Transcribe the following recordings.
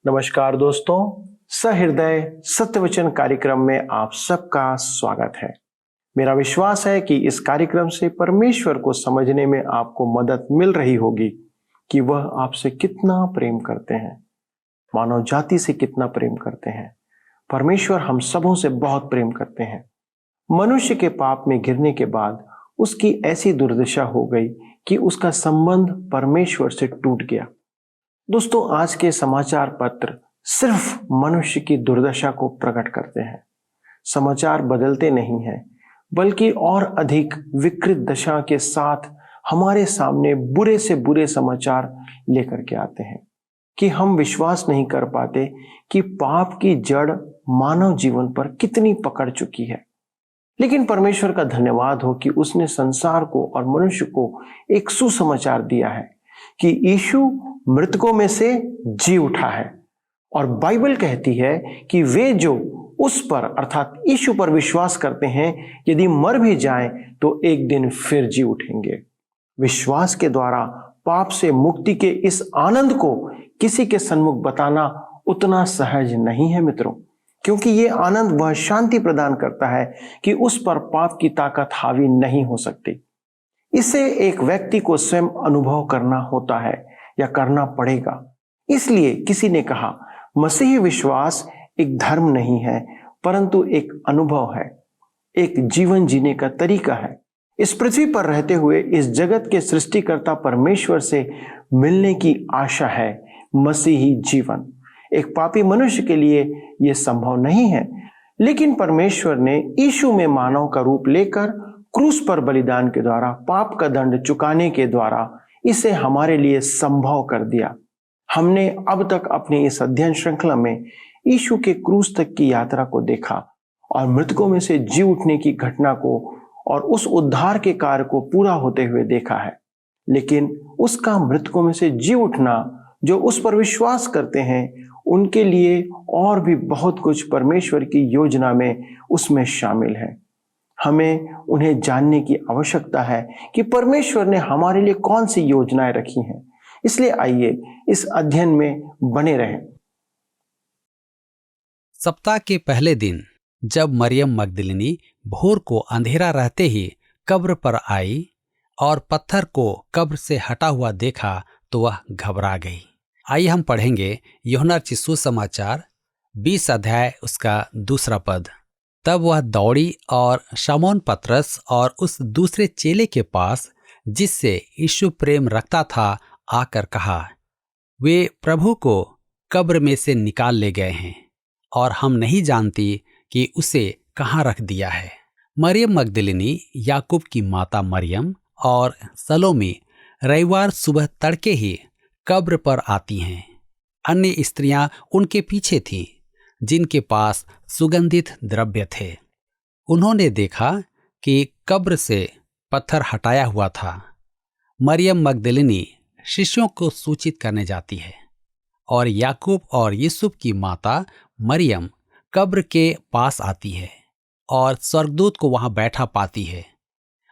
नमस्कार दोस्तों, सहृदय सत्यवचन कार्यक्रम में आप सबका स्वागत है। मेरा विश्वास है कि इस कार्यक्रम से परमेश्वर को समझने में आपको मदद मिल रही होगी कि वह आपसे कितना प्रेम करते हैं, मानव जाति से कितना प्रेम करते हैं। परमेश्वर हम सबों से बहुत प्रेम करते हैं। मनुष्य के पाप में गिरने के बाद उसकी ऐसी दुर्दशा हो गई कि उसका संबंध परमेश्वर से टूट गया। दोस्तों, आज के समाचार पत्र सिर्फ मनुष्य की दुर्दशा को प्रकट करते हैं। समाचार बदलते नहीं हैं, बल्कि और अधिक विकृत दशा के साथ हमारे सामने बुरे से बुरे समाचार लेकर के आते हैं कि हम विश्वास नहीं कर पाते कि पाप की जड़ मानव जीवन पर कितनी पकड़ चुकी है। लेकिन परमेश्वर का धन्यवाद हो कि उसने संसार को और मनुष्य को एक सुसमाचार दिया है कि यीशु मृतकों में से जी उठा है। और बाइबल कहती है कि वे जो उस पर अर्थात यीशु पर विश्वास करते हैं, यदि मर भी जाएं तो एक दिन फिर जी उठेंगे। विश्वास के द्वारा पाप से मुक्ति के इस आनंद को किसी के सन्मुख बताना उतना सहज नहीं है मित्रों, क्योंकि ये आनंद वह शांति प्रदान करता है कि उस पर पाप की ताकत हावी नहीं हो सकती। इसे एक व्यक्ति को स्वयं अनुभव करना होता है या करना पड़ेगा। इसलिए किसी ने कहा, मसीही विश्वास एक धर्म नहीं है, परंतु एक अनुभव है, एक जीवन जीने का तरीका है। इस पृथ्वी पर रहते हुए इस जगत के सृष्टिकर्ता परमेश्वर से मिलने की आशा है मसीही जीवन। एक पापी मनुष्य के लिए यह संभव नहीं है, लेकिन परमेश्वर ने यीशु में मानव का रूप लेकर क्रूस पर बलिदान के द्वारा पाप का दंड चुकाने के द्वारा इसे हमारे लिए संभव कर दिया। हमने अब तक अपनी इस अध्ययन श्रृंखला में यीशु के क्रूस तक की यात्रा को देखा और मृतकों में से जी उठने की घटना को और उस उद्धार के कार्य को पूरा होते हुए देखा है। लेकिन उसका मृतकों में से जी उठना, जो उस पर विश्वास करते हैं, उनके लिए और भी बहुत कुछ परमेश्वर की योजना में उसमें शामिल है। हमें उन्हें जानने की आवश्यकता है कि परमेश्वर ने हमारे लिए कौन सी योजनाएं रखी हैं। इसलिए आइए इस अध्ययन में बने रहें। सप्ताह के पहले दिन जब मरियम मगदलिनी भोर को अंधेरा रहते ही कब्र पर आई और पत्थर को कब्र से हटा हुआ देखा तो वह घबरा गई। आइए हम पढ़ेंगे यूहन्ना रचित सुसमाचार 20 अध्याय उसका 2 पद। तब वह दौड़ी और शमौन पतरस और उस दूसरे चेले के पास जिससे यीशु प्रेम रखता था आकर कहा, वे प्रभु को कब्र में से निकाल ले गए हैं और हम नहीं जानती कि उसे कहाँ रख दिया है। मरियम मगदलिनी, याकूब की माता मरियम और सलोमी रविवार सुबह तड़के ही कब्र पर आती हैं। अन्य स्त्रियां उनके पीछे थीं जिनके पास सुगंधित द्रव्य थे। उन्होंने देखा कि कब्र से पत्थर हटाया हुआ था। मरियम मगदलिनी शिष्यों को सूचित करने जाती है और याकूब और यूसुफ की माता मरियम कब्र के पास आती है और स्वर्गदूत को वहां बैठा पाती है।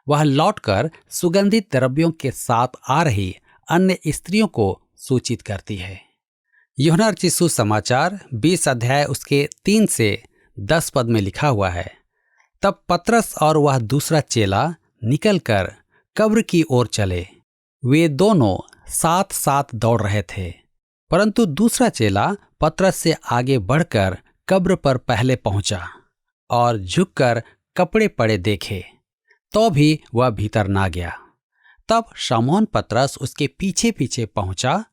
वह लौटकर सुगंधित द्रव्यों के साथ आ रही अन्य स्त्रियों को सूचित करती है। यूहन्ना रचित सुसमाचार 20 अध्याय उसके 3 से 10 पद में लिखा हुआ है, तब पतरस और वह दूसरा चेला निकलकर कब्र की ओर चले। वे दोनों साथ साथ दौड़ रहे थे, परंतु दूसरा चेला पतरस से आगे बढ़कर कब्र पर पहले पहुंचा और झुककर कपड़े पड़े देखे, तो भी वह भीतर ना गया। तब शमौन पतरस उसके पीछे पीछे पहुंचा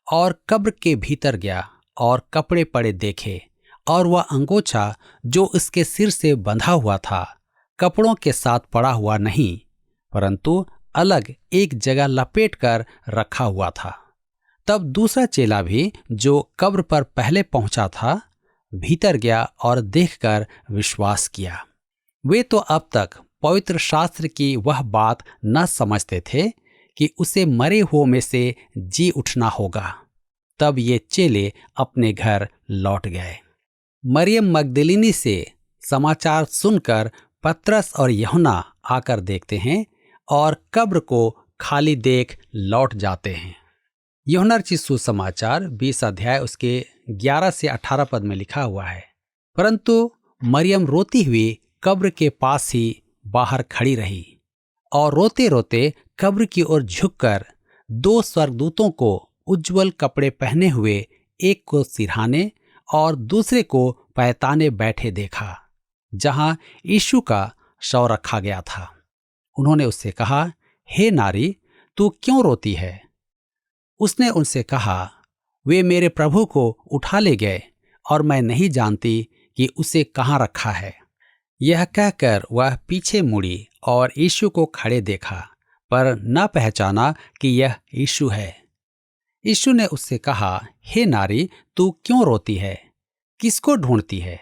और कब्र के भीतर गया और कपड़े पड़े देखे, और वह अंगोछा जो उसके सिर से बंधा हुआ था कपड़ों के साथ पड़ा हुआ नहीं, परंतु अलग एक जगह लपेट कर रखा हुआ था। तब दूसरा चेला भी जो कब्र पर पहले पहुंचा था भीतर गया और देखकर विश्वास किया। वे तो अब तक पवित्र शास्त्र की वह बात न समझते थे कि उसे मरे हुओं में से जी उठना होगा। तब ये चेले अपने घर लौट गए। मरियम मगदलिनी से समाचार सुनकर पतरस और यूहन्ना आकर देखते हैं और कब्र को खाली देख लौट जाते हैं। यूहन्ना रचित सुसमाचार 20 अध्याय उसके 11 से 18 पद में लिखा हुआ है, परंतु मरियम रोती हुई कब्र के पास ही बाहर खड़ी रही और रोते रोते कब्र की ओर झुककर 2 स्वर्गदूतों को उज्जवल कपड़े पहने हुए, एक को सिरहाने और दूसरे को पैताने बैठे देखा, जहां यीशु का शव रखा गया था। उन्होंने उससे कहा, हे नारी, तू क्यों रोती है? उसने उनसे कहा, वे मेरे प्रभु को उठा ले गए और मैं नहीं जानती कि उसे कहाँ रखा है। यह कहकर वह पीछे मुड़ी और यीशु को खड़े देखा, पर न पहचाना कि यह यीशु है। यीशु ने उससे कहा, हे नारी, तू क्यों रोती है? किसको ढूंढती है?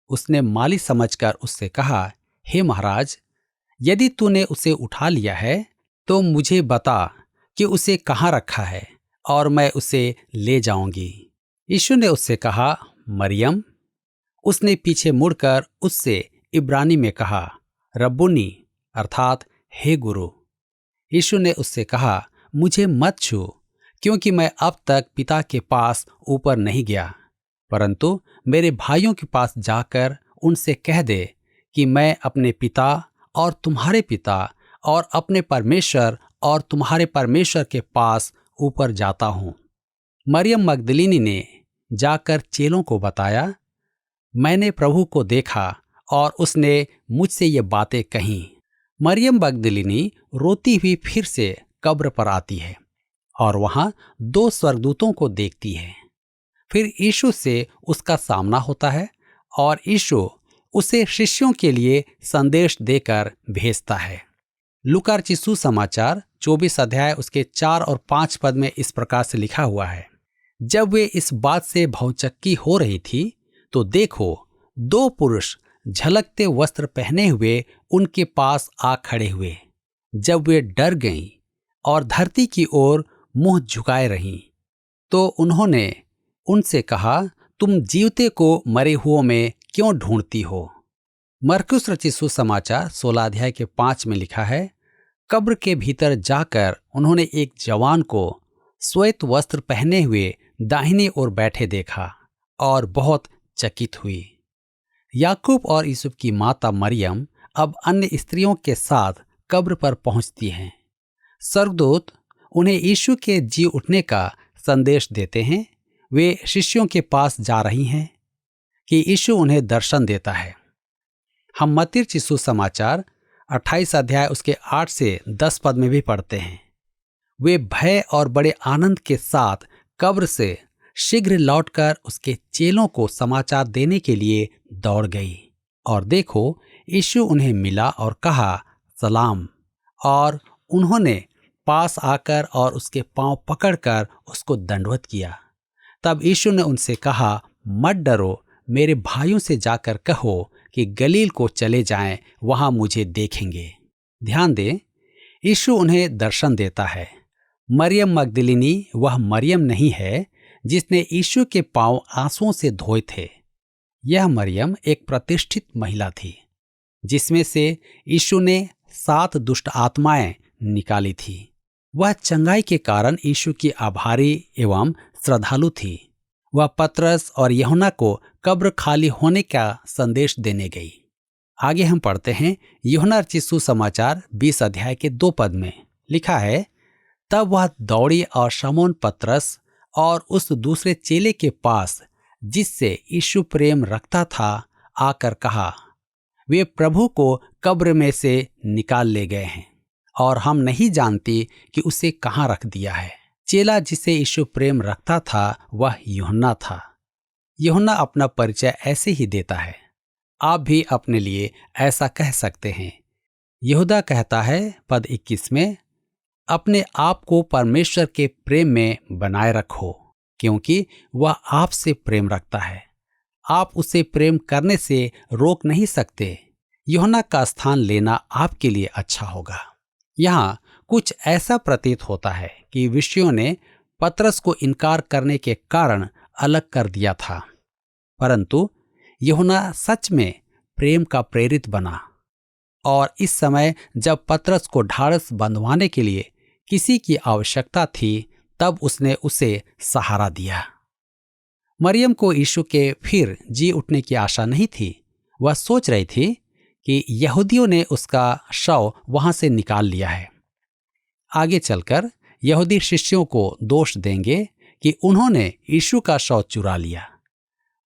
उसने माली समझकर उससे कहा, हे महाराज, यदि तूने उसे उठा लिया है तो मुझे बता कि उसे कहाँ रखा है और मैं उसे ले जाऊंगी। यीशु ने उससे कहा, मरियम। उसने पीछे मुड़कर उससे इब्रानी में कहा, रब्बुनी, अर्थात हे गुरु। यीशु ने उससे कहा, मुझे मत छू, क्योंकि मैं अब तक पिता के पास ऊपर नहीं गया, परंतु मेरे भाइयों के पास जाकर उनसे कह दे कि मैं अपने पिता और तुम्हारे पिता और अपने परमेश्वर और तुम्हारे परमेश्वर के पास ऊपर जाता हूँ। मरियम मगदलीनी ने जाकर चेलों को बताया, मैंने प्रभु को देखा और उसने मुझसे ये बातें कहीं। मरियम मगदलीनी रोती हुई फिर से कब्र पर आती है और वहां 2 स्वर्गदूतों को देखती है। फिर यीशु से उसका सामना होता है और यीशु उसे शिष्यों के लिए संदेश देकर भेजता है। लूका रचित सुसमाचार 24 अध्याय उसके 4 और 5 पद में इस प्रकार से लिखा हुआ है, जब वे इस बात से भौचक्की हो रही थी तो देखो, 2 पुरुष झलकते वस्त्र पहने हुए उनके पास आ खड़े हुए। जब वे डर गईं और धरती की ओर मुंह झुकाए रहीं, तो उन्होंने उनसे कहा, तुम जीवते को मरे हुओं में क्यों ढूंढती हो? मरकुस रचित सुसमाचार 16 अध्याय के 5 में लिखा है, कब्र के भीतर जाकर उन्होंने एक जवान को श्वेत वस्त्र पहने हुए दाहिनी ओर बैठे देखा और बहुत चकित हुई। याकूब और यूसुफ की माता मरियम अब अन्य स्त्रियों के साथ कब्र पर पहुंचती हैं। स्वर्गदूत उन्हें यीशु के जी उठने का संदेश देते हैं। वे शिष्यों के पास जा रही हैं कि यीशु उन्हें दर्शन देता है। हम मत्ती रचित सुसमाचार 28 अध्याय उसके 8 से 10 पद में भी पढ़ते हैं, वे भय और बड़े आनंद के साथ कब्र से शीघ्र लौटकर उसके चेलों को समाचार देने के लिए दौड़ गई। और देखो, यीशु उन्हें मिला और कहा, सलाम। और उन्होंने पास आकर और उसके पांव पकड़कर उसको दंडवत किया। तब यीशु ने उनसे कहा, मत डरो, मेरे भाइयों से जाकर कहो कि गलील को चले जाएं, वहां मुझे देखेंगे। ध्यान दें, यीशु उन्हें दर्शन देता है। मरियम मगदलीनी वह मरियम नहीं है जिसने यीशु के पांव आंसुओं से धोए थे। यह मरियम एक प्रतिष्ठित महिला थी, जिसमें से यीशु ने 7 दुष्ट आत्माएं निकाली थी। वह चंगाई के कारण यीशु की आभारी एवं श्रद्धालु थी। वह पतरस और यूहन्ना को कब्र खाली होने का संदेश देने गई। आगे हम पढ़ते हैं, यूहन्ना रचित सुसमाचार 20 अध्याय के 2 पद में लिखा है, तब वह दौड़ी और शमौन पतरस और उस दूसरे चेले के पास जिससे यीशु प्रेम रखता था आकर कहा, वे प्रभु को कब्र में से निकाल ले गए हैं और हम नहीं जानती कि उसे कहाँ रख दिया है। चेला जिसे यीशु प्रेम रखता था वह यूहन्ना था। यूहन्ना अपना परिचय ऐसे ही देता है। आप भी अपने लिए ऐसा कह सकते हैं। यहूदा कहता है पद 21 में, अपने आप को परमेश्वर के प्रेम में बनाए रखो, क्योंकि वह आपसे प्रेम रखता है। आप उसे प्रेम करने से रोक नहीं सकते। यूहन्ना का स्थान लेना आपके लिए अच्छा होगा। यहाँ कुछ ऐसा प्रतीत होता है कि विषयों ने पतरस को इनकार करने के कारण अलग कर दिया था, परंतु यूहन्ना सच में प्रेम का प्रेरित बना और इस समय जब पतरस को ढाढ़स बंधवाने के लिए किसी की आवश्यकता थी, तब उसने उसे सहारा दिया। मरियम को यीशु के फिर जी उठने की आशा नहीं थी। वह सोच रही थी कि यहूदियों ने उसका शव वहां से निकाल लिया है। आगे चलकर यहूदी शिष्यों को दोष देंगे कि उन्होंने यीशु का शव चुरा लिया।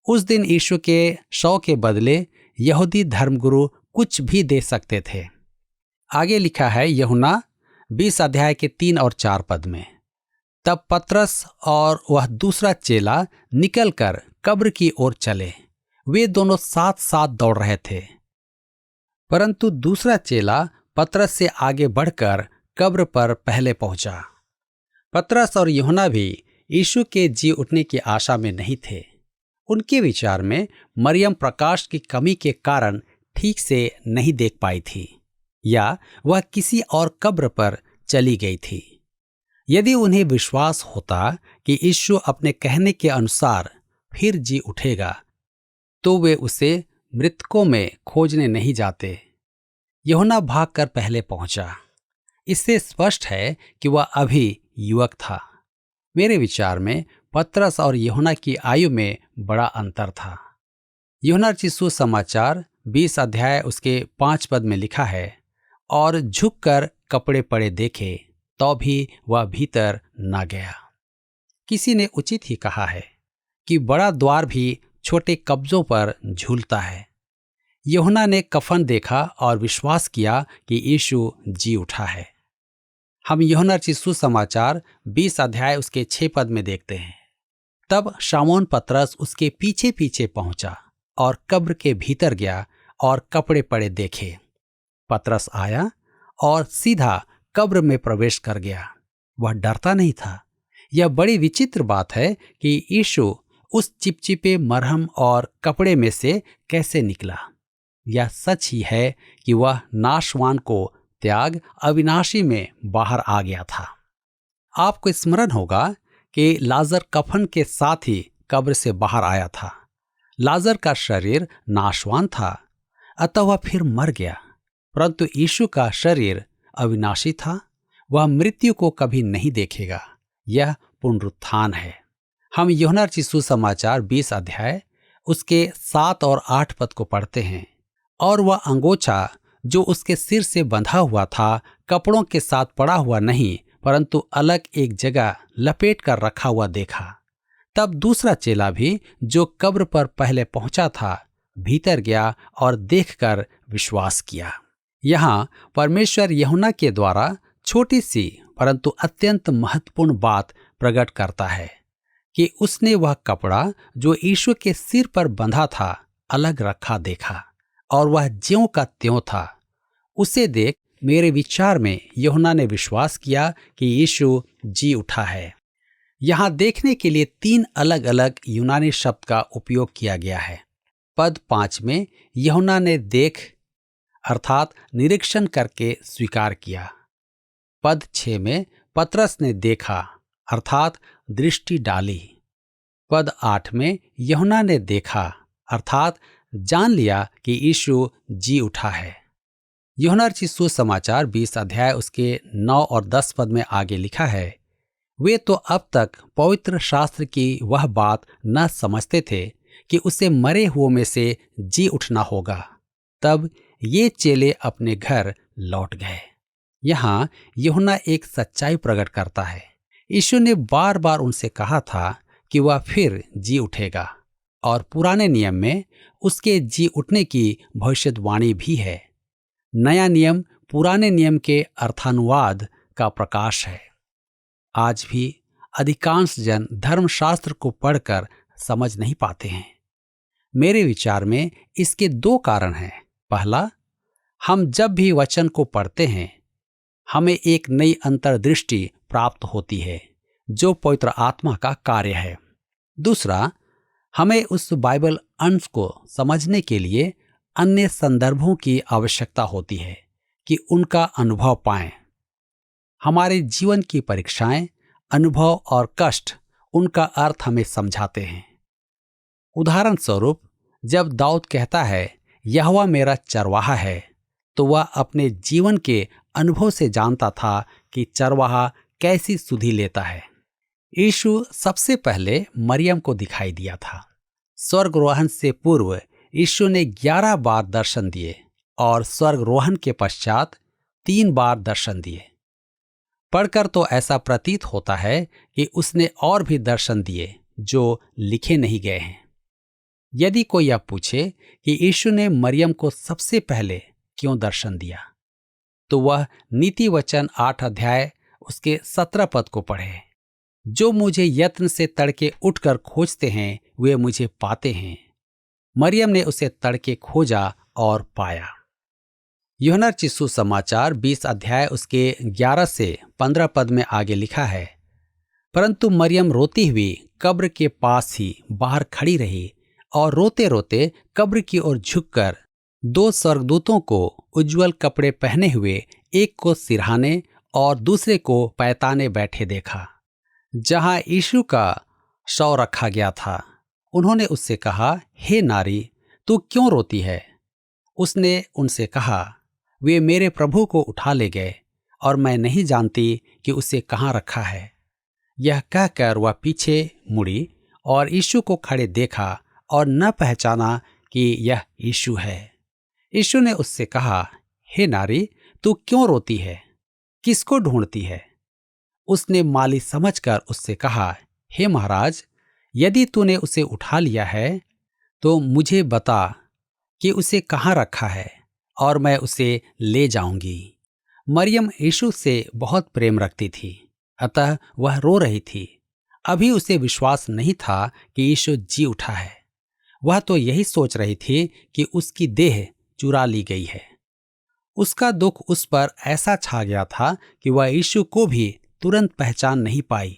उस दिन यीशु के शव के बदले यहूदी धर्मगुरु कुछ भी दे सकते थे। आगे लिखा है यूहन्ना 20 अध्याय के 3 और 4 पद में, तब पतरस और वह दूसरा चेला निकलकर कब्र की ओर चले। वे दोनों साथ साथ दौड़ रहे थे, परंतु दूसरा चेला पतरस से आगे बढ़कर कब्र पर पहले पहुंचा। पतरस और यूहन्ना भी यीशु के जी उठने की आशा में नहीं थे। उनके विचार में मरियम प्रकाश की कमी के कारण ठीक से नहीं देख पाई थी, या वह किसी और कब्र पर चली गई थी। यदि उन्हें विश्वास होता कि यीशु अपने कहने के अनुसार फिर जी उठेगा, तो वे उसे मृतकों में खोजने नहीं जाते। यूहन्ना भागकर पहले पहुंचा। इससे स्पष्ट है कि वह अभी युवक था। मेरे विचार में पतरस और यूहन्ना की आयु में बड़ा अंतर था। यूहन्ना रचित सुसमाचार 20 अध्याय उसके 5 पद में लिखा है, और झुककर कपड़े पड़े देखे तो भी वह भीतर न गया। किसी ने उचित ही कहा है कि बड़ा द्वार भी छोटे कब्जों पर झूलता है। यूहन्ना ने कफन देखा और विश्वास किया कि यीशु जी उठा है। हम यूहन्ना रचित सुसमाचार 20 अध्याय उसके 6 पद में देखते हैं, तब शामौन पतरस उसके पीछे पीछे पहुंचा और कब्र के भीतर गया और कपड़े पड़े देखे। पतरस आया और सीधा कब्र में प्रवेश कर गया। वह डरता नहीं था। यह बड़ी विचित्र बात है कि यीशु उस चिपचिपे मरहम और कपड़े में से कैसे निकला। यह सच ही है कि वह नाशवान को त्याग अविनाशी में बाहर आ गया था। आपको स्मरण होगा कि लाजर कफन के साथ ही कब्र से बाहर आया था। लाजर का शरीर नाशवान था, अतः वह फिर मर गया, परंतु यीशु का शरीर अविनाशी था। वह मृत्यु को कभी नहीं देखेगा। यह पुनरुत्थान है। हम यूहन्ना रचित सुसमाचार 20 अध्याय उसके 7 और 8 पद को पढ़ते हैं, और वह अंगोछा जो उसके सिर से बंधा हुआ था कपड़ों के साथ पड़ा हुआ नहीं, परंतु अलग एक जगह लपेट कर रखा हुआ देखा। तब दूसरा चेला भी जो कब्र पर पहले पहुंचा था भीतर गया और देखकर विश्वास किया। यहाँ परमेश्वर यूहन्ना के द्वारा छोटी सी परंतु अत्यंत महत्वपूर्ण बात प्रकट करता है कि उसने वह कपड़ा जो यीशु के सिर पर बंधा था अलग रखा देखा, और वह ज्यों का त्यों था। उसे देख मेरे विचार में यूहन्ना ने विश्वास किया कि यीशु जी उठा है। यहाँ देखने के लिए 3 अलग अलग यूनानी शब्द का उपयोग किया गया है। पद 5 में यूहन्ना ने देख अर्थात निरीक्षण करके स्वीकार किया। पद 6 में पतरस ने देखा अर्थात दृष्टि डाली। पद 8 में यूहन्ना ने देखा अर्थात जान लिया कि यीशु जी उठा है। यूहन्ना रचित सुसमाचार 20 अध्याय उसके 9 और 10 पद में आगे लिखा है, वे तो अब तक पवित्र शास्त्र की वह बात न समझते थे कि उसे मरे हुओं में से जी उठना होगा। तब ये चेले अपने घर लौट गए। यहाँ यूहन्ना एक सच्चाई प्रकट करता है। यीशु ने बार बार उनसे कहा था कि वह फिर जी उठेगा, और पुराने नियम में उसके जी उठने की भविष्यवाणी भी है। नया नियम पुराने नियम के अर्थानुवाद का प्रकाश है। आज भी अधिकांश जन धर्मशास्त्र को पढ़कर समझ नहीं पाते हैं। मेरे विचार में इसके 2 कारण हैं। पहला, हम जब भी वचन को पढ़ते हैं हमें एक नई अंतर्दृष्टि प्राप्त होती है जो पवित्र आत्मा का कार्य है। दूसरा, हमें उस बाइबल अंश को समझने के लिए अन्य संदर्भों की आवश्यकता होती है कि उनका अनुभव पाएं। हमारे जीवन की परीक्षाएं, अनुभव और कष्ट उनका अर्थ हमें समझाते हैं। उदाहरण स्वरूप, जब दाऊद कहता है यहोवा मेरा चरवाहा है, तो वह अपने जीवन के अनुभव से जानता था कि चरवाहा कैसी सुधि लेता है। यीशु सबसे पहले मरियम को दिखाई दिया था। स्वर्गरोहण से पूर्व यीशु ने 11 बार दर्शन दिए और स्वर्गरोहण के पश्चात 3 बार दर्शन दिए। पढ़कर तो ऐसा प्रतीत होता है कि उसने और भी दर्शन दिए जो लिखे नहीं गए हैं। यदि कोई यह पूछे कि यीशु ने मरियम को सबसे पहले क्यों दर्शन दिया, तो वह नीति वचन 8 अध्याय उसके 17 पद को पढ़े। जो मुझे यत्न से तड़के उठकर खोजते हैं वे मुझे पाते हैं। मरियम ने उसे तड़के खोजा और पाया। यूहन्ना रचित सुसमाचार 20 अध्याय उसके 11 से 15 पद में आगे लिखा है, परंतु मरियम रोती हुई कब्र के पास ही बाहर खड़ी रही और रोते रोते कब्र की ओर झुककर 2 स्वर्गदूतों को उज्जवल कपड़े पहने हुए, एक को सिरहाने और दूसरे को पैताने बैठे देखा, जहां यीशु का शव रखा गया था। उन्होंने उससे कहा, हे नारी, तू क्यों रोती है? उसने उनसे कहा, वे मेरे प्रभु को उठा ले गए और मैं नहीं जानती कि उसे कहाँ रखा है। यह कहकर वह पीछे मुड़ी और यीशु को खड़े देखा और न पहचाना कि यह यीशु है। यीशु ने उससे कहा, हे नारी, तू क्यों रोती है? किसको ढूंढती है? उसने माली समझकर उससे कहा, हे महाराज, यदि तूने उसे उठा लिया है तो मुझे बता कि उसे कहाँ रखा है और मैं उसे ले जाऊंगी। मरियम यीशु से बहुत प्रेम रखती थी, अतः वह रो रही थी। अभी उसे विश्वास नहीं था कि यीशु जी उठा है। वह तो यही सोच रही थी कि उसकी देह चुरा ली गई है। उसका दुख उस पर ऐसा छा गया था कि वह यीशु को भी तुरंत पहचान नहीं पाई।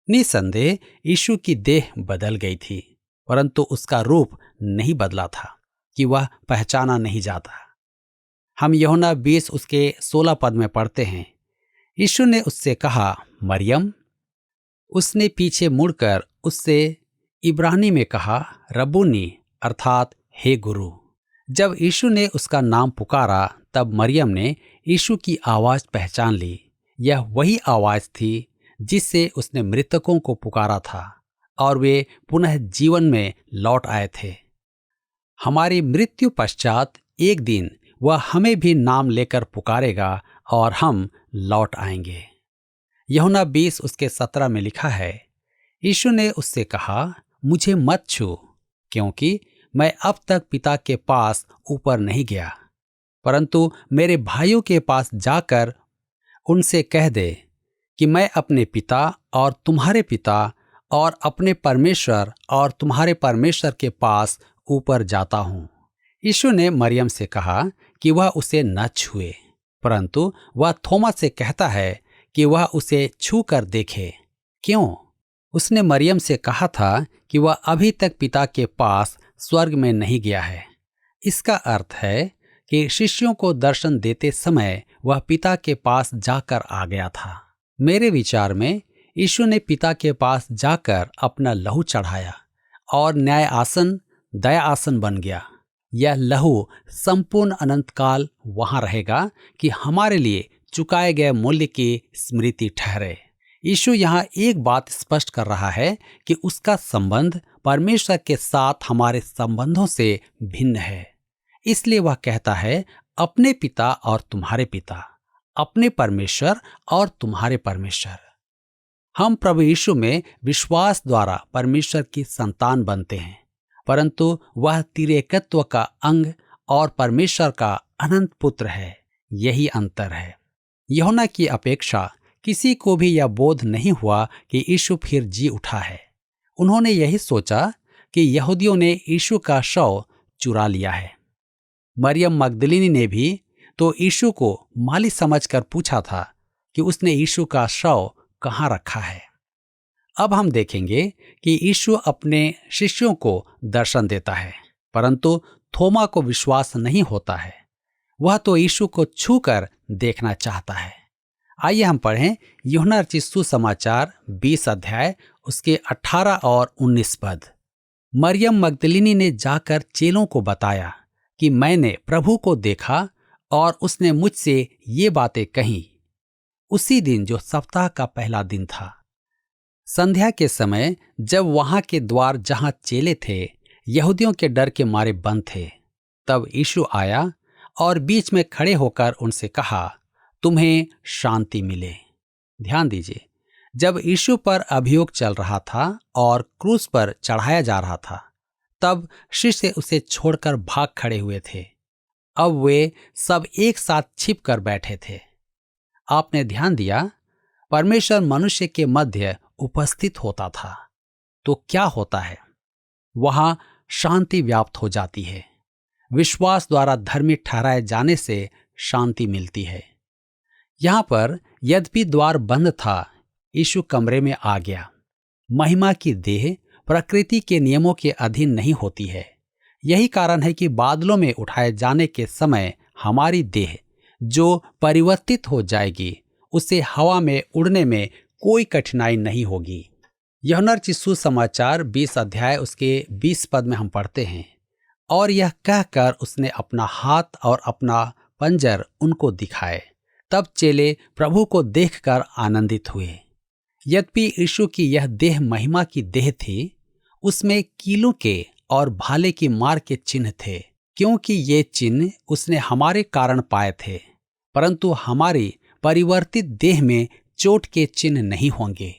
निसंदेह यीशु की देह बदल गई थी, परंतु उसका रूप नहीं बदला था कि वह पहचाना नहीं जाता। हम यूहन्ना 20 उसके 16 पद में पढ़ते हैं, यीशु ने उससे कहा, मरियम। उसने पीछे मुड़कर उससे इब्रानी में कहा, रब्बूनी, अर्थात हे गुरु। जब यीशु ने उसका नाम पुकारा तब मरियम ने यीशु की आवाज पहचान ली। यह वही आवाज थी जिससे उसने मृतकों को पुकारा था और वे पुनः जीवन में लौट आए थे। हमारी मृत्यु पश्चात एक दिन वह हमें भी नाम लेकर पुकारेगा और हम लौट आएंगे। यूहन्ना 20 उसके 17 में लिखा है, यीशु ने उससे कहा, मुझे मत छू, क्योंकि मैं अब तक पिता के पास ऊपर नहीं गया, परंतु मेरे भाइयों के पास जाकर उनसे कह दे कि मैं अपने पिता और तुम्हारे पिता और अपने परमेश्वर और तुम्हारे परमेश्वर के पास ऊपर जाता हूं। यीशु ने मरियम से कहा कि वह उसे न छुए, परंतु वह थोमा से कहता है कि वह उसे छू कर देखे। क्यों? उसने मरियम से कहा था कि वह अभी तक पिता के पास स्वर्ग में नहीं गया है। इसका अर्थ है कि शिष्यों को दर्शन देते समय वह पिता के पास जाकर आ गया था। मेरे विचार में यीशु ने पिता के पास जाकर अपना लहू चढ़ाया और न्याय आसन दया आसन बन गया। यह लहू संपूर्ण अनंत काल वहां रहेगा कि हमारे लिए चुकाए गए मूल्य की स्मृति ठहरे। यीशु यहाँ एक बात स्पष्ट कर रहा है कि उसका संबंध परमेश्वर के साथ हमारे संबंधों से भिन्न है। इसलिए वह कहता है, अपने पिता और तुम्हारे पिता, अपने परमेश्वर और तुम्हारे परमेश्वर। हम प्रभु यीशु में विश्वास द्वारा परमेश्वर की संतान बनते हैं, परंतु वह त्रिएकत्व का अंग और परमेश्वर का अनंत पुत्र है। यही अंतर है। यूहन्ना की अपेक्षा किसी को भी यह बोध नहीं हुआ कि यीशु फिर जी उठा है। उन्होंने यही सोचा कि यहूदियों ने यीशु का शव चुरा लिया है। मरियम मगदलिनी ने भी तो यीशु को माली समझकर पूछा था कि उसने यीशु का शव कहाँ रखा है। अब हम देखेंगे कि यीशु अपने शिष्यों को दर्शन देता है, परंतु थोमा को विश्वास नहीं होता है। वह तो यीशु को छूकर देखना चाहता है। आइए हम पढ़ें यूहन्ना रचित सुसमाचार 20 अध्याय उसके 18 और 19 पद। मरियम मगदलिनी ने जाकर चेलों को बताया कि मैंने प्रभु को देखा और उसने मुझसे ये बातें कहीं। उसी दिन जो सप्ताह का पहला दिन था, संध्या के समय जब वहां के द्वार जहां चेले थे यहूदियों के डर के मारे बंद थे, तब यीशु आया और बीच में खड़े होकर उनसे कहा, तुम्हें शांति मिले। ध्यान दीजिए, जब यीशु पर अभियोग चल रहा था और क्रूस पर चढ़ाया जा रहा था, तब शिष्य उसे छोड़कर भाग खड़े हुए थे। अब वे सब एक साथ छिप कर बैठे थे। आपने ध्यान दिया, परमेश्वर मनुष्य के मध्य उपस्थित होता था तो क्या होता है? वहां शांति व्याप्त हो जाती है। विश्वास द्वारा धर्मी ठहराए जाने से शांति मिलती है। यहां पर यद्यपि द्वार बंद था, यीशु कमरे में आ गया। महिमा की देह प्रकृति के नियमों के अधीन नहीं होती है। यही कारण है कि बादलों में उठाए जाने के समय हमारी देह जो परिवर्तित हो जाएगी, उसे हवा में उड़ने में कोई कठिनाई नहीं होगी। यूहन्ना रचित सुसमाचार 20 अध्याय उसके 20 पद में हम पढ़ते हैं, और यह कहकर उसने अपना हाथ और अपना पंजर उनको दिखाए। तब चेले प्रभु को देखकर आनंदित हुए। यद्यपि यीशु की यह देह महिमा की देह थी, उसमें कीलों के और भाले की मार के चिन्ह थे, क्योंकि ये चिन्ह उसने हमारे कारण पाए थे। परंतु हमारी परिवर्तित देह में चोट के चिन्ह नहीं होंगे।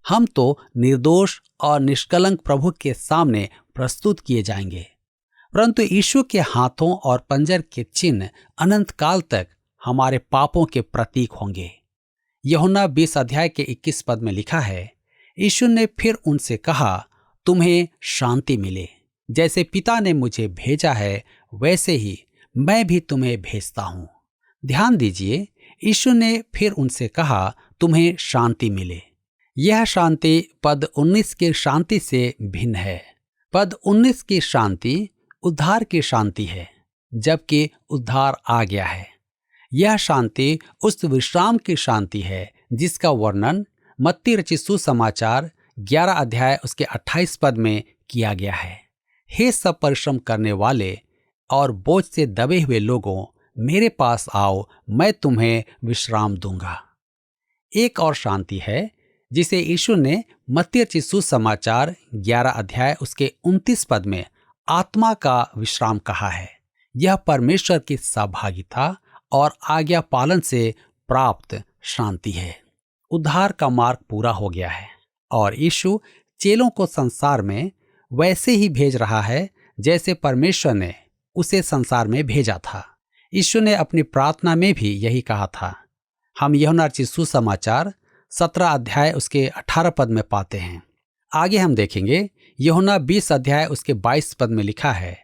हम तो निर्दोष और निष्कलंक प्रभु के सामने प्रस्तुत किए जाएंगे, परंतु यीशु के हाथों और पंजर के चिन्ह अनंत काल तक हमारे पापों के प्रतीक होंगे। यूहन्ना 20 अध्याय के 21 पद में लिखा है, यीशु ने फिर उनसे कहा, तुम्हें शांति मिले। जैसे पिता ने मुझे भेजा है, वैसे ही मैं भी तुम्हें भेजता हूं। ध्यान दीजिए, यीशु ने फिर उनसे कहा, तुम्हें शांति मिले। यह शांति पद 19 की शांति से भिन्न है। पद 19 की शांति उद्धार की शांति है, जबकि उद्धार आ गया है। यह शांति उस विश्राम की शांति है जिसका वर्णन मत्ती रचित सुसमाचार 11 अध्याय उसके 28 पद में किया गया है। हे सब परिश्रम करने वाले और बोझ से दबे हुए लोगों, मेरे पास आओ, मैं तुम्हें विश्राम दूंगा। एक और शांति है जिसे यीशु ने मत्ती रचित सुसमाचार 11 अध्याय उसके 29 पद में आत्मा का विश्राम कहा है। यह परमेश्वर की सहभागिता और आज्ञा पालन से प्राप्त शांति है। उद्धार का मार्ग पूरा हो गया है और यीशु चेलों को संसार में वैसे ही भेज रहा है जैसे परमेश्वर ने उसे संसार में भेजा था। यीशु ने अपनी प्रार्थना में भी यही कहा था। हम यूहन्ना रचित सुसमाचार 17 अध्याय उसके 18 पद में पाते हैं। आगे हम देखेंगे, यूहन्ना 20 अध्याय उसके 22 पद में लिखा है,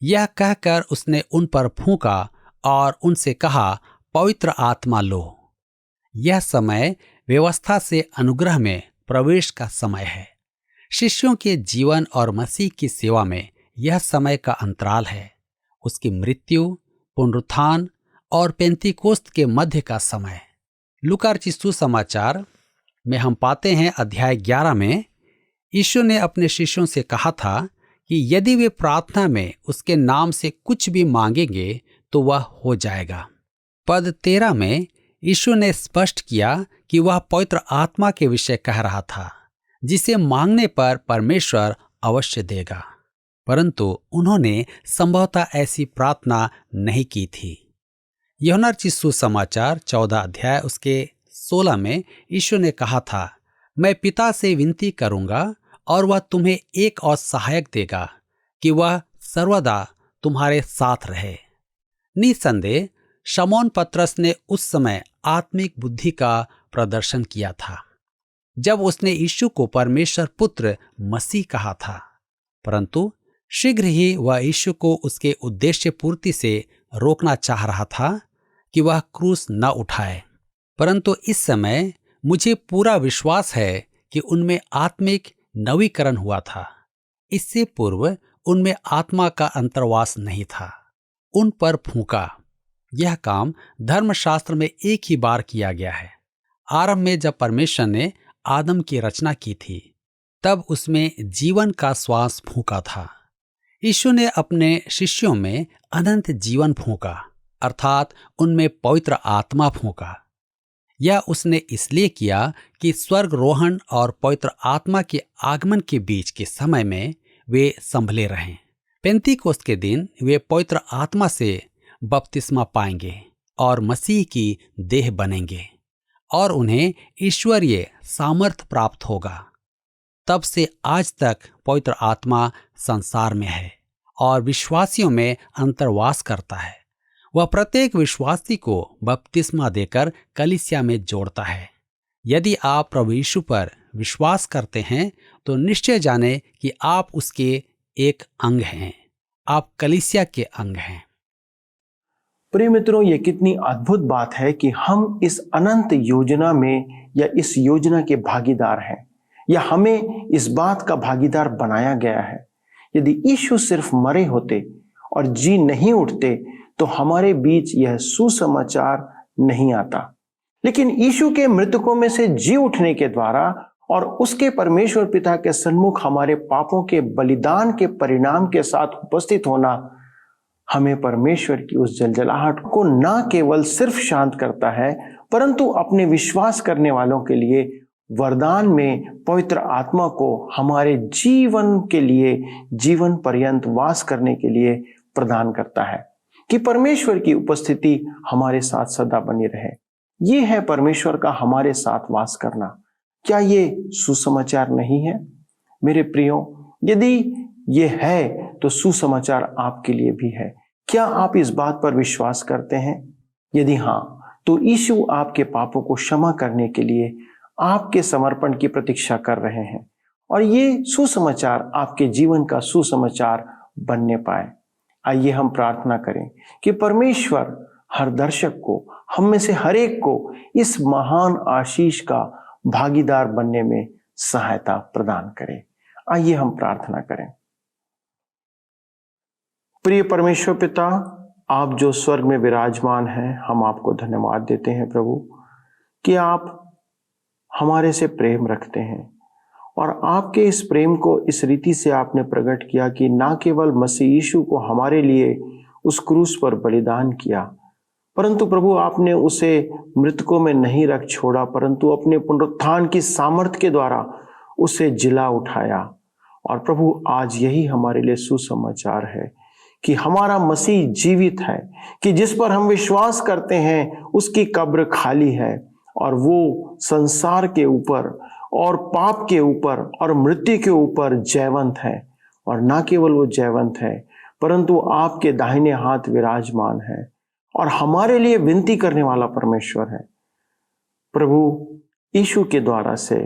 यह कहकर उसने उन पर फूंका और उनसे कहा, पवित्र आत्मा लो। यह समय व्यवस्था से अनुग्रह में प्रवेश का समय है। शिष्यों के जीवन और मसीह की सेवा में यह समय का अंतराल है। उसकी मृत्यु, पुनरुत्थान और पेंतीकोस्त के मध्य का समय। लूका रचित सुसमाचार में हम पाते हैं अध्याय 11 में यीशु ने अपने शिष्यों से कहा था कि यदि वे प्रार्थना में उसके नाम से कुछ भी मांगेंगे तो वह हो जाएगा। पद 13 में यीशु ने स्पष्ट किया कि वह पवित्र आत्मा के विषय कह रहा था, जिसे मांगने पर परमेश्वर अवश्य देगा। परंतु उन्होंने संभवतः ऐसी प्रार्थना नहीं की थी। यूहन्ना रचित सुसमाचार 14 अध्याय उसके 16 में यीशु ने कहा था, मैं पिता से विनती करूंगा और वह तुम्हें एक और सहायक देगा कि वह सर्वदा तुम्हारे साथ रहे। निसंदेह शमौन पतरस ने उस समय आत्मिक बुद्धि का प्रदर्शन किया था जब उसने यीशु को परमेश्वर पुत्र मसीह कहा था, परंतु शीघ्र ही वह यीशु को उसके उद्देश्य पूर्ति से रोकना चाह रहा था कि वह क्रूस न उठाए। परंतु इस समय मुझे पूरा विश्वास है कि उनमें आत्मिक नवीकरण हुआ था। इससे पूर्व उनमें आत्मा का अंतर्वास नहीं था। उन पर फूंका। यह काम धर्मशास्त्र में एक ही बार किया गया है। आरंभ में जब परमेश्वर ने आदम की रचना की थी, तब उसमें जीवन का श्वास फूंका था। यीशु ने अपने शिष्यों में अनंत जीवन फूंका, अर्थात उनमें पवित्र आत्मा फूंका। यह उसने इसलिए किया कि स्वर्गरोहण और पवित्र आत्मा के आगमन के बीच के समय में वे संभले रहें। पेंतीकोस्त के दिन वे पवित्र आत्मा से बपतिस्मा पाएंगे और मसीह की देह बनेंगे और उन्हें ईश्वरीय सामर्थ्य प्राप्त होगा। तब से आज तक पवित्र आत्मा संसार में है और विश्वासियों में अंतर्वास करता है। वह प्रत्येक विश्वासी को बपतिस्मा देकर कलीसिया में जोड़ता है। यदि आप प्रभु यीशु पर विश्वास करते हैं तो निश्चय जाने कि आप उसके एक अंग हैं, आप कलीसिया के अंग हैं। प्रिय मित्रों, ये कितनी अद्भुत बात है कि हम इस अनंत योजना में या इस योजना के भागीदार हैं, या हमें इस बात का भागीदार बनाया गया है। यदि यीशु सिर्फ मरे होते और जी नहीं उठते तो हमारे बीच यह सुसमाचार नहीं आता। लेकिन यीशु के मृतकों में से जी उठने के द्वारा और उसके परमेश्वर पिता के सन्मुख हमारे पापों के बलिदान के परिणाम के साथ उपस्थित होना हमें परमेश्वर की उस जलजलाहट को न केवल सिर्फ शांत करता है, परंतु अपने विश्वास करने वालों के लिए वरदान में पवित्र आत्मा को हमारे जीवन के लिए, जीवन पर्यंत वास करने के लिए प्रदान करता है कि परमेश्वर की उपस्थिति हमारे साथ सदा बनी रहे। ये है परमेश्वर का हमारे साथ वास करना। क्या ये सुसमाचार नहीं है? मेरे प्रियो, यदि ये है तो सुसमाचार आपके लिए भी है। क्या आप इस बात पर विश्वास करते हैं? यदि हाँ, तो यीशु आपके पापों को क्षमा करने के लिए आपके समर्पण की प्रतीक्षा कर रहे हैं और ये सुसमाचार आपके जीवन का सुसमाचार बनने पाए। आइए हम प्रार्थना करें कि परमेश्वर हर दर्शक को, हम में से हर एक को इस महान आशीष का भागीदार बनने में सहायता प्रदान करे। आइए हम प्रार्थना करें। प्रिय परमेश्वर पिता, आप जो स्वर्ग में विराजमान हैं, हम आपको धन्यवाद देते हैं प्रभु कि आप हमारे से प्रेम रखते हैं और आपके इस प्रेम को इस रीति से आपने प्रकट किया कि ना केवल मसीह यीशु को हमारे लिए उस क्रूस पर बलिदान किया, परंतु प्रभु आपने उसे मृतकों में नहीं रख छोड़ा, परंतु अपने पुनरुत्थान की सामर्थ्य के द्वारा उसे जिला उठाया। और प्रभु आज यही हमारे लिए सुसमाचार है कि हमारा मसीह जीवित है, कि जिस पर हम विश्वास करते हैं उसकी कब्र खाली है और वो संसार के ऊपर और पाप के ऊपर और मृत्यु के ऊपर जयवंत है। और ना केवल वो जयवंत है, परंतु आपके दाहिने हाथ विराजमान है और हमारे लिए विनती करने वाला परमेश्वर है। प्रभु यीशु के द्वारा से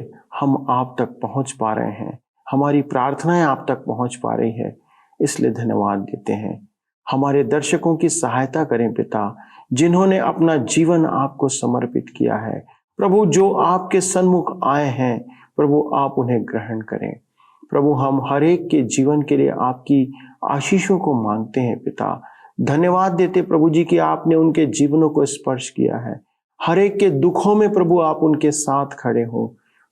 हम आप तक पहुंच पा रहे हैं, हमारी प्रार्थनाएं आप तक पहुंच पा रही है, इसलिए धन्यवाद देते हैं। हमारे दर्शकों की सहायता करें पिता, जिन्होंने अपना जीवन आपको समर्पित किया है। प्रभु जो आपके सन्मुख आए हैं, प्रभु आप उन्हें ग्रहण करें। प्रभु हम हर एक के जीवन के लिए आपकी आशीषों को मांगते हैं पिता। धन्यवाद देते प्रभु जी कि आपने उनके जीवनों को स्पर्श किया है। हर एक के दुखों में प्रभु आप उनके साथ खड़े हो।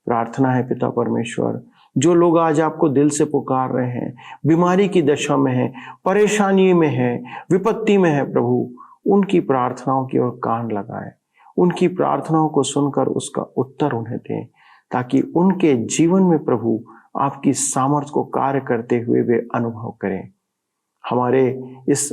प्रार्थना है पिता परमेश्वर, जो लोग आज आपको दिल से पुकार रहे हैं, बीमारी की दशा में हैं, परेशानी में हैं, विपत्ति में है, प्रभु उनकी प्रार्थनाओं की ओर कान लगाए, उनकी प्रार्थनाओं को सुनकर उसका उत्तर उन्हें दें, ताकि उनके जीवन में प्रभु आपकी सामर्थ्य को कार्य करते हुए वे अनुभव करें। हमारे इस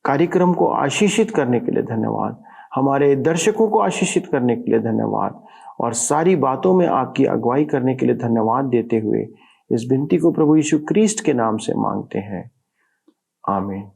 कार्यक्रम को आशीषित करने के लिए धन्यवाद, हमारे दर्शकों को आशीषित करने के लिए धन्यवाद और सारी बातों में आपकी अगुवाई करने के लिए धन्यवाद देते हुए इस विनती को प्रभु यीशु क्रिस्ट के नाम से मांगते हैं, आमीन।